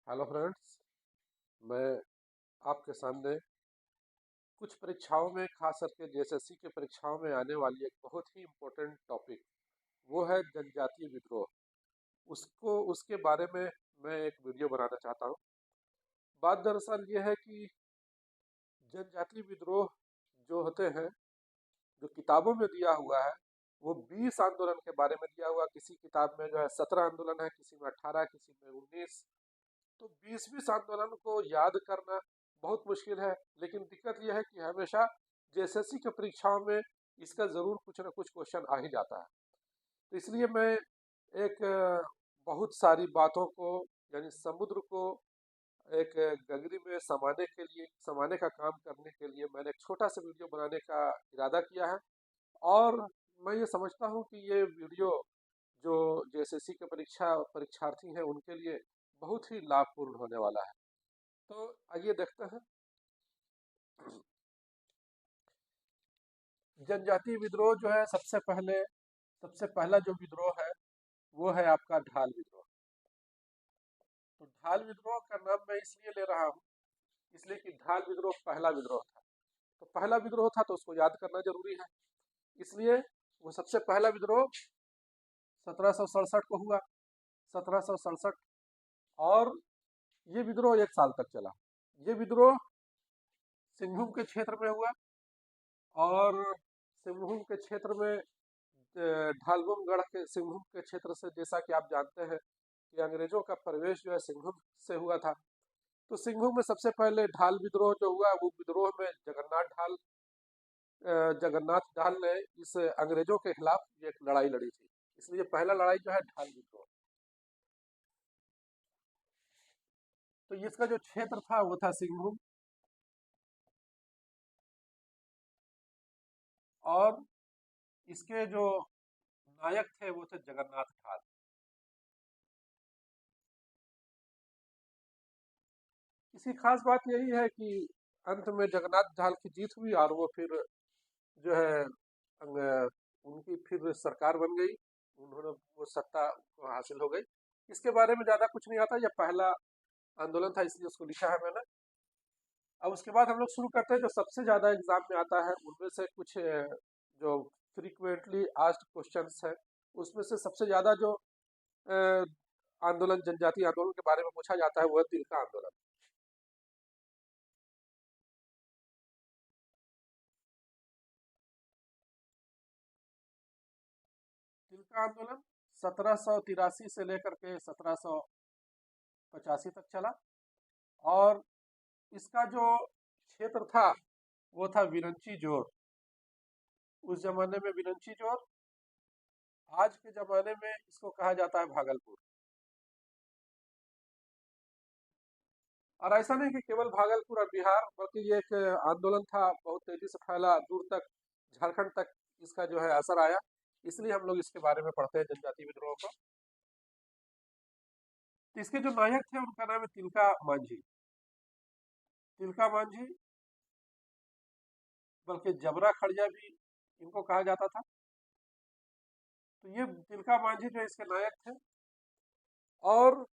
Hello friends. मैं आपके सामने कुछ परीक्षाओं में, खास करके जेएसएससी के परीक्षाओं में आने वाली एक बहुत ही इम्पोर्टेंट टॉपिक, वो है जनजातीय विद्रोह। उसके बारे में मैं एक वीडियो बनाना चाहता हूँ। बात दरअसल ये है कि जनजातीय विद्रोह जो होते हैं, जो किताबों में दिया हुआ है, वो 20 आंदोलन के बारे में दिया हुआ। किसी किताब में जो है 17 आंदोलन है, किसी में 18, किसी में 19। तो 20-20 आंदोलन को याद करना बहुत मुश्किल है। लेकिन दिक्कत यह है कि हमेशा जेएसएससी के परीक्षाओं में इसका ज़रूर कुछ ना कुछ क्वेश्चन आ ही जाता है। तो इसलिए मैं एक बहुत सारी बातों को, यानी समुद्र को एक गगरी में समाने का काम करने के लिए मैंने एक छोटा सा वीडियो बनाने का इरादा किया है। और मैं ये समझता हूँ कि ये वीडियो जो जेएसएससी के परीक्षार्थी हैं उनके लिए बहुत ही लाभपूर्ण होने वाला है। तो आइए देखते हैं। जनजातीय विद्रोह जो है, सबसे पहला जो विद्रोह है वो है आपका ढाल विद्रोह। तो ढाल विद्रोह का नाम मैं इसलिए ले रहा हूँ, इसलिए कि ढाल विद्रोह पहला विद्रोह था। तो पहला विद्रोह था तो उसको याद करना जरूरी है। इसलिए वो सबसे पहला विद्रोह 1767 को हुआ, 1767। और ये विद्रोह 1 साल तक चला। ये विद्रोह सिंहभूम के क्षेत्र में हुआ। और सिंहभूम के क्षेत्र में ढालवुम के सिंहभूम के क्षेत्र से, जैसा कि आप जानते हैं कि अंग्रेजों का प्रवेश जो है सिंहभूम से हुआ था। तो सिंहभूम में सबसे पहले ढाल विद्रोह जो हुआ, वो विद्रोह में जगन्नाथ ढाल ने इस अंग्रेजों के खिलाफ एक लड़ाई लड़ी थी। इसलिए पहला लड़ाई जो है ढाल विद्रोह। तो इसका जो क्षेत्र था वो था सिंहभूम। और इसके जो नायक थे वो थे जगन्नाथ ढाल। इसकी खास बात यही है कि अंत में जगन्नाथ ढाल की जीत हुई और वो फिर जो है उनकी फिर सरकार बन गई। उन्होंने वो सत्ता को हासिल हो गई। इसके बारे में ज़्यादा कुछ नहीं आता। यह पहला आंदोलन था, इसलिए उसको लिखा है मैंने। अब उसके बाद हम लोग शुरू करते हैं। जो सबसे ज़्यादा एग्जाम में आता है उनमें से कुछ जो फ्रीक्वेंटली आस्क्ड क्वेश्चंस है, उसमें से सबसे ज़्यादा जो अ, आंदोलन, जनजातीय आंदोलन के बारे में पूछा जाता है, वो है तिलका आंदोलन। तिलका आंदोलन 1783 से लेकर के 1785 तक चला। और इसका जो क्षेत्र था वो था विरंची जोर। उस जमाने में विरंची जोर, आज के जमाने में इसको कहा जाता है भागलपुर। और ऐसा नहीं कि केवल भागलपुर और बिहार, बल्कि ये एक आंदोलन था, बहुत तेजी से फैला, दूर तक, झारखंड तक इसका जो है असर आया। इसलिए हम लोग इसके बारे में पढ़ते हैं, जनजातीय विद्रोह को। तो इसके जो नायक थे उनका नाम है तिलका मांझी। तिलका मांझी, बल्कि जबरा खड़िया भी इनको कहा जाता था। तो ये तिलका मांझी जो इसके नायक थे। और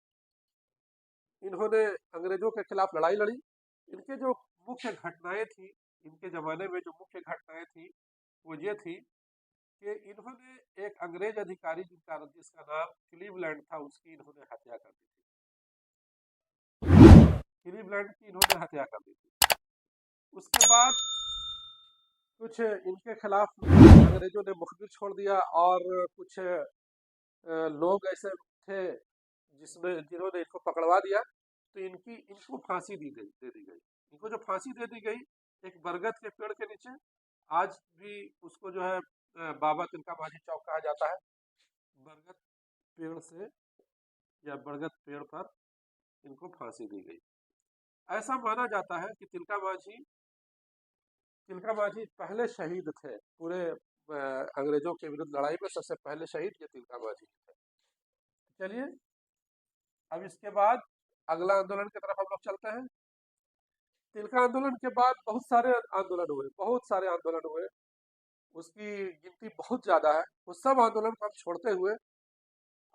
इन्होंने अंग्रेजों के खिलाफ लड़ाई लड़ी। इनके जो मुख्य घटनाएं थी, इनके जमाने में जो मुख्य घटनाएं थी वो ये थी कि इन्होंने एक अंग्रेज अधिकारी जिसका नाम क्लीवलैंड था, उसकी इन्होंने हत्या कर दी थी। क्लीवलैंड की इन्होंने हत्या कर दी थी। उसके बाद कुछ इनके खिलाफ अंग्रेजों ने मुखबिर छोड़ दिया। और कुछ लोग ऐसे थे जिन्होंने इनको पकड़वा दिया। तो इनको फांसी दे दी गई। इनको जो फांसी दे दी गई, एक बरगद के पेड़ के नीचे, आज भी उसको जो है बाबा तिलका मांझी चौक कहा जाता है। बरगद पेड़ से, या बरगद पेड़ पर इनको फांसी दी गई। ऐसा माना जाता है कि तिलका मांझी पहले शहीद थे पूरे अंग्रेजों के विरुद्ध लड़ाई में। सबसे पहले शहीद ये तिलका मांझी थे। चलिए, अब इसके बाद अगला आंदोलन की तरफ हम लोग चलते हैं। तिलका आंदोलन के बाद बहुत सारे आंदोलन हुए। उसकी गिनती बहुत ज्यादा है। उस सब आंदोलन को हम छोड़ते हुए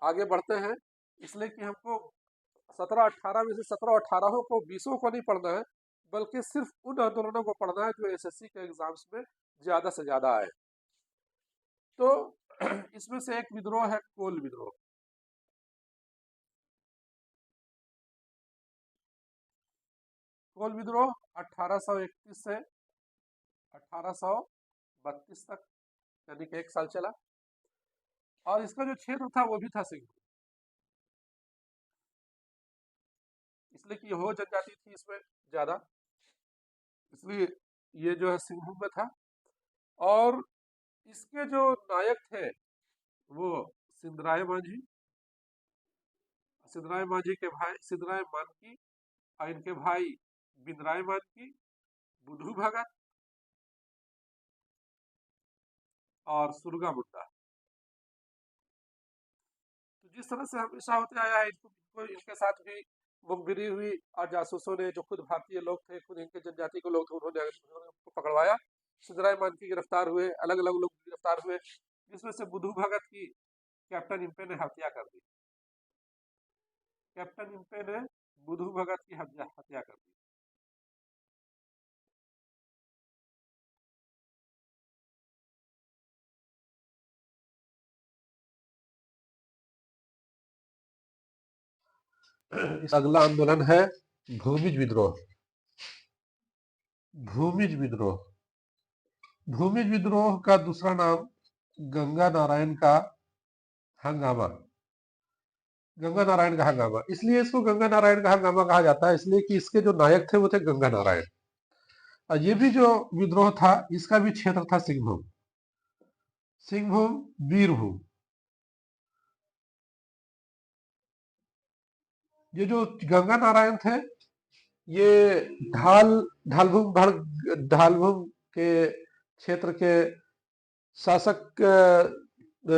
आगे बढ़ते हैं, इसलिए कि हमको 17-18 में से 17-18 को 20 को नहीं पढ़ना है, बल्कि सिर्फ उन आंदोलनों को पढ़ना है जो एसएससी के एग्जाम्स में ज्यादा से ज्यादा आए। तो इसमें से एक विद्रोह है कोल विद्रोह। कोल विद्रोह 1831 से 1832 तक, यानी कि 1 साल चला, और इसका जो क्षेत्र था वो भी था सिंह, इसलिए कि हो जनजाति थी इसमें ज्यादा, इसलिए ये जो है सिंहभूम में था। और इसके जो नायक थे वो सिद्धराय मांझी, सिद्धराय मांझी के भाई सिद्धराय मानकी, और इनके भाई बिंदराय मानकी, बुधू भगत और सुरगा मुंडा। तो जिस तरह से हमेशा होते आया है, इनके साथ भी मुखबिरी हुई, और जासूसों ने, जो खुद भारतीय लोग थे, खुद इनके जनजाति के लोग थे, उन्होंने उनको पकड़वाया। सिद्धराय मानकी गिरफ्तार हुए, अलग अलग लोग गिरफ्तार हुए, जिसमें से बुधू भगत की कैप्टन इम्पे ने हत्या कर दी। कैप्टन इम्पे ने बुधू भगत की हत्या कर दी। अगला आंदोलन है भूमिज विद्रोह। भूमिज विद्रोह, भूमिज विद्रोह का दूसरा नाम गंगा नारायण का हंगामा, गंगा नारायण का हंगामा। इसलिए इसको गंगा नारायण का हंगामा कहा जाता है, इसलिए कि इसके जो नायक थे वो थे गंगा नारायण। और ये भी जो विद्रोह था, इसका भी क्षेत्र था सिंहभूम, सिंहभूम, वीरभूम। ये जो गंगा नारायण थे, ये ढालभूम के क्षेत्र के शासक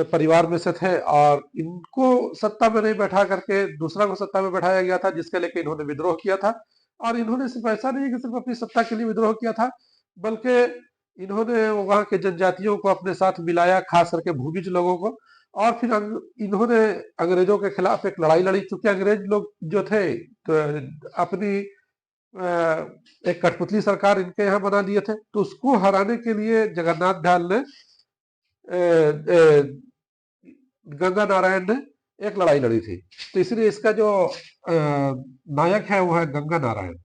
परिवार में से थे, और इनको सत्ता में नहीं बैठा करके दूसरा को सत्ता में बैठाया गया था, जिसके लेके इन्होंने विद्रोह किया था। और इन्होंने सिर्फ ऐसा नहीं कि सिर्फ अपनी सत्ता के लिए विद्रोह किया था, बल्कि इन्होंने वहां के जनजातियों को अपने साथ मिलाया, खास करके भूमिज लोगों को। और फिर इन्होंने अंग्रेजों के खिलाफ एक लड़ाई लड़ी, क्योंकि अंग्रेज लोग जो थे तो अपनी एक कठपुतली सरकार इनके यहाँ बना दिए थे, तो उसको हराने के लिए जगन्नाथ ढाल ने, गंगा नारायण ने एक लड़ाई लड़ी थी। तो इसलिए इसका जो नायक है वो है गंगा नारायण।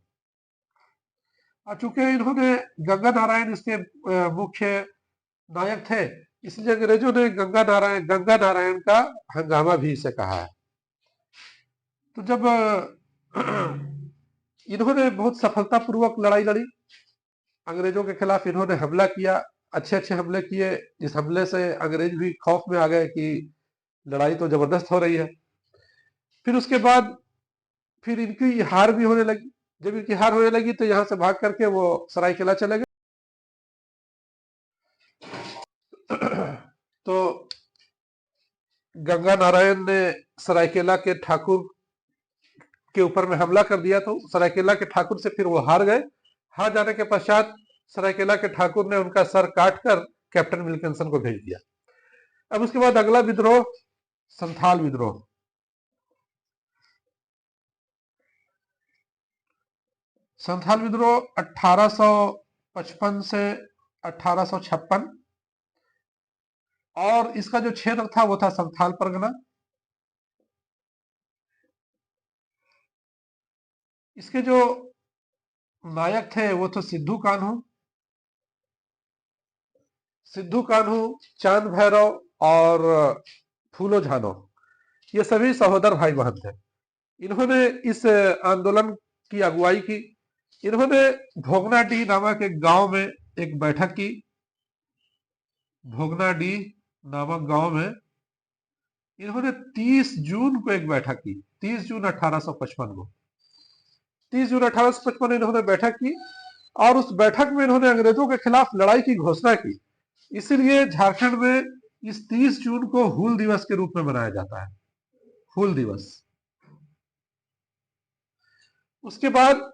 और चूंकि इन्होंने, गंगा नारायण इसके मुख्य नायक थे, इसलिए अंग्रेजों ने गंगा नारायण का हंगामा भी इसे कहा है। तो जब इन्होंने बहुत सफलतापूर्वक लड़ाई लड़ी अंग्रेजों के खिलाफ, इन्होंने हमला किया, अच्छे अच्छे हमले किए। इस हमले से अंग्रेज भी खौफ में आ गए कि लड़ाई तो जबरदस्त हो रही है। फिर उसके बाद फिर इनकी हार भी होने लगी। जब इनकी हार होने लगी तो यहाँ से भाग करके वो सरायकेला चले गए। तो गंगा नारायण ने सरायकेला के ठाकुर के ऊपर में हमला कर दिया, तो सरायकेला के ठाकुर से फिर वो हार गए। हार जाने के पश्चात सरायकेला के ठाकुर ने उनका सर काटकर कैप्टन विल्किंसन को भेज दिया। अब उसके बाद अगला विद्रोह संथाल विद्रोह। संथाल विद्रोह 1855 से 1856, और इसका जो क्षेत्र था वो था संथाल परगना। इसके जो नायक थे वो थे सिद्धू कान्हू, चांद भैरव और फूलो झानो। ये सभी सहोदर भाई बहन थे। इन्होंने इस आंदोलन की अगुवाई की। इन्होंने भोगनाडीह नामक एक गांव में एक बैठक की। भोगनाडीह नामक गांव में इन्होंने 30 जून को एक बैठक की। 30 जून 1855 को, 30 जून 1855 इन्होंने बैठक की, और उस बैठक में इन्होंने अंग्रेजों के खिलाफ लड़ाई की घोषणा की। इसीलिए झारखंड में इस 30 जून को हूल दिवस के रूप में मनाया जाता है, हूल दिवस। उसके बाद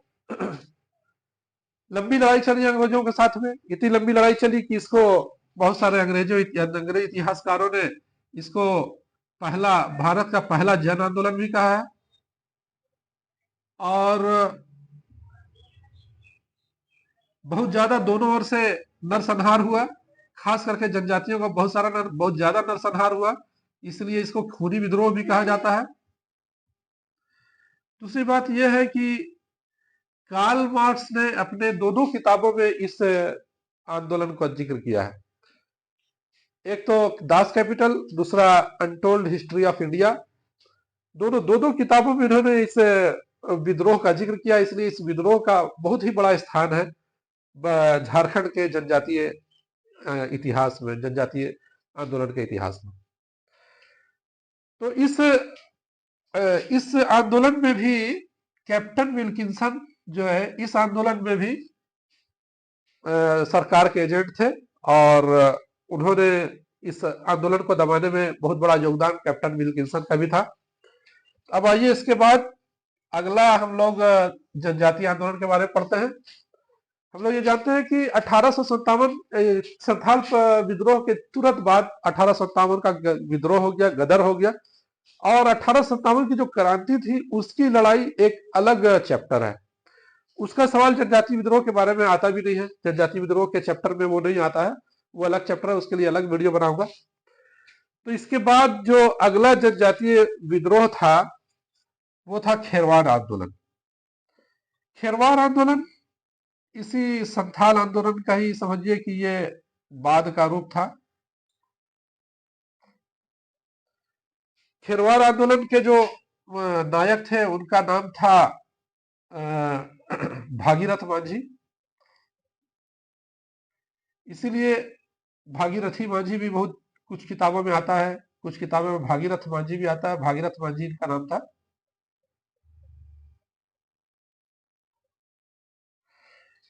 लंबी लड़ाई चली अंग्रेजों के साथ में। इतनी लंबी लड़ाई चली कि इसको बहुत सारे अंग्रेज इतिहासकारों ने इसको भारत का पहला जन आंदोलन भी कहा है। और बहुत ज्यादा दोनों ओर से नरसंहार हुआ। खास करके जनजातियों का बहुत ज्यादा नरसंहार हुआ, इसलिए इसको खूनी विद्रोह भी कहा जाता है। दूसरी बात यह है कि कार्ल मार्क्स ने अपने दोनों किताबों में इस आंदोलन का जिक्र किया है। एक तो दास कैपिटल, दूसरा अनटोल्ड हिस्ट्री ऑफ इंडिया। दोनों दोनों किताबों में इन्होंने इस विद्रोह का जिक्र किया, इसलिए इस विद्रोह का बहुत ही बड़ा स्थान है झारखंड के जनजातीय इतिहास में, जनजातीय आंदोलन के इतिहास में। तो इस आंदोलन में भी कैप्टन विल्किंसन जो है, इस आंदोलन में भी सरकार के एजेंट थे, और उन्होंने इस आंदोलन को दबाने में बहुत बड़ा योगदान कैप्टन विल्किंसन का भी था। अब आइए इसके बाद अगला हम लोग जनजातीय आंदोलन के बारे में पढ़ते हैं। हम लोग ये जानते हैं कि 1857 संथाल विद्रोह के तुरंत बाद 1857 का विद्रोह हो गया, गदर हो गया। और 1857 की जो क्रांति थी उसकी लड़ाई एक अलग चैप्टर है। उसका सवाल जनजातीय विद्रोह के बारे में आता भी नहीं है, जनजातीय विद्रोह के चैप्टर में वो नहीं आता है, वो अलग चैप्टर है, उसके लिए अलग वीडियो बनाऊंगा। तो इसके बाद जो अगला जनजातीय विद्रोह था वो था खेरवाड़ आंदोलन। खेरवाड़ आंदोलन इसी संथाल आंदोलन का ही समझिए कि ये बाद का रूप था। खेरवाड़ आंदोलन के जो नायक थे उनका नाम था भागीरथ मांझी। इसीलिए भागीरथी मांझी भी बहुत कुछ किताबों में आता है, कुछ किताबों में भागीरथ मांझी भी आता है। भागीरथ मांझी इनका नाम था।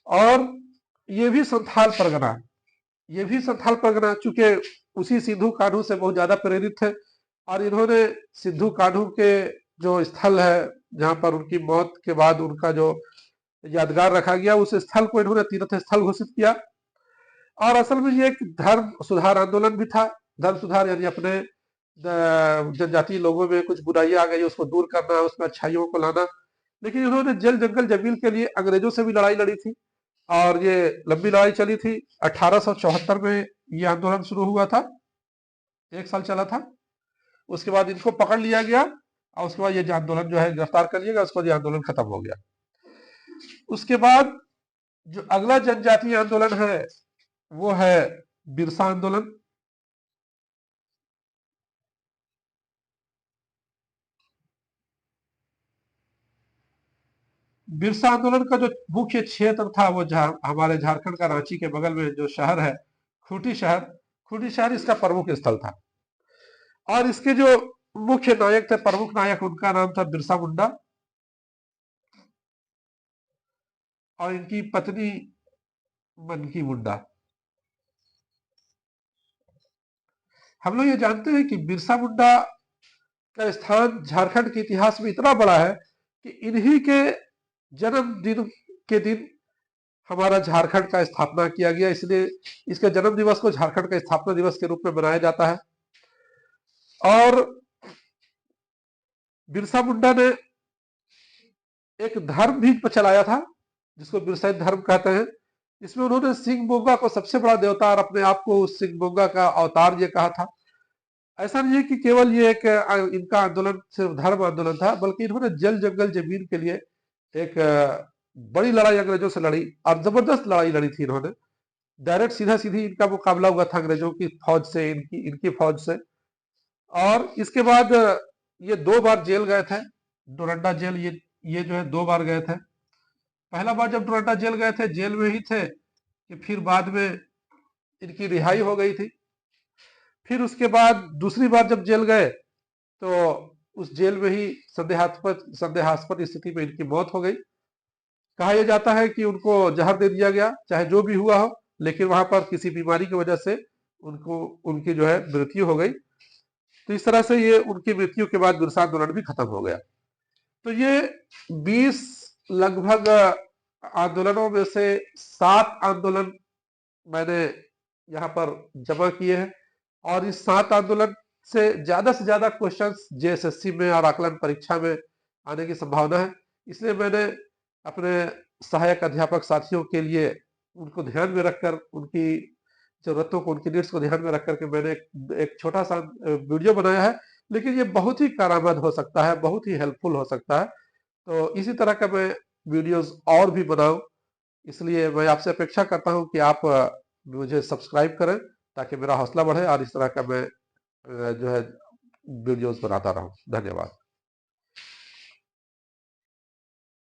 और ये भी संथाल परगना, ये भी संथाल परगना, चूंकि उसी सिंधु कान्हू से बहुत ज्यादा प्रेरित थे, और इन्होंने सिंधु कान्हू के जो स्थल है जहां पर उनकी मौत के बाद उनका जो यादगार रखा गया, उस स्थल को इन्होंने तीर्थ स्थल घोषित किया। और असल में ये एक धर्म सुधार आंदोलन भी था। धर्म सुधार यानी अपने जनजातीय लोगों में कुछ बुराइयां आ गई, उसको दूर करना, उसमें अच्छाइयों को लाना। लेकिन इन्होंने जल जंगल जमीन के लिए अंग्रेजों से भी लड़ाई लड़ी थी, और ये लंबी लड़ाई चली थी। 1874 में ये आंदोलन शुरू हुआ था, 1 साल चला था। उसके बाद इनको पकड़ लिया गया, और उसके बाद ये आंदोलन जो है गिरफ्तार कर लिया गया, उसके बाद ये आंदोलन खत्म हो गया। उसके बाद जो अगला जनजातीय आंदोलन है वो है बिरसा आंदोलन। बिरसा आंदोलन का जो मुख्य क्षेत्र था वो हमारे झारखंड का रांची के बगल में जो शहर है खूंटी शहर, खूंटी शहर इसका प्रमुख स्थल था। और इसके जो मुख्य नायक थे, प्रमुख नायक, उनका नाम था बिरसा मुंडा, और इनकी पत्नी मनकी मुंडा। हम लोग ये जानते हैं कि बिरसा मुंडा का स्थान झारखंड के इतिहास में इतना बड़ा है कि इन्हीं के जन्मदिन के दिन हमारा झारखंड का स्थापना किया गया, इसलिए इसके जन्म दिवस को झारखंड का स्थापना दिवस के रूप में मनाया जाता है। और बिरसा मुंडा ने एक धर्म भी चलाया था जिसको बिरसा धर्म कहते हैं। इसमें उन्होंने सिंह बोंगा को सबसे बड़ा देवता और अपने आप को उस सिंह बोंगा का अवतार ये कहा था। ऐसा नहीं है कि केवल ये एक इनका आंदोलन सिर्फ धर्म आंदोलन था, बल्कि इन्होंने जल जंगल जमीन के लिए एक बड़ी लड़ाई अंग्रेजों से लड़ी, और जबरदस्त लड़ाई लड़ी थी इन्होंने। डायरेक्ट सीधा सीधी इनका मुकाबला हुआ था अंग्रेजों की फौज से, इनकी फौज से। और इसके बाद ये 2 बार जेल गए थे, डोरंडा जेल। ये जो है 2 बार गए थे। पहला बार जब डोरंडा जेल गए थे, जेल में ही थे कि फिर बाद में इनकी रिहाई हो गई थी। फिर उसके बाद दूसरी बार जब जेल गए तो उस जेल में ही संदेहास्पद स्थिति में इनकी मौत हो गई। कहा यह जाता है कि उनको जहर दे दिया गया, चाहे जो भी हुआ हो, लेकिन वहां पर किसी बीमारी की वजह से उनकी जो है मृत्यु हो गई। तो इस तरह से ये उनकी मृत्यु के बाद बिरसा आंदोलन भी खत्म हो गया। तो ये 20 लगभग आंदोलनों में से 7 आंदोलन मैंने यहाँ पर जमा किए हैं, और इस 7 आंदोलन से ज्यादा क्वेश्चंस जेएसएससी में और आकलन परीक्षा में आने की संभावना है। इसलिए मैंने अपने सहायक अध्यापक साथियों के लिए उनको ध्यान में रखकर, उनकी ज़रूरतों को, उनकी नीड्स को ध्यान में रख कर के मैंने एक छोटा-सा वीडियो बनाया है, लेकिन ये बहुत ही कारआमद हो सकता है, बहुत ही हेल्पफुल हो सकता है। तो इसी तरह का मैं वीडियोज़ और भी बनाऊँ, इसलिए मैं आपसे अपेक्षा करता हूँ कि आप मुझे सब्सक्राइब करें, ताकि मेरा हौसला बढ़े और इस तरह का मैं जो है वीडियोज़ बनाता रहूँ। धन्यवाद।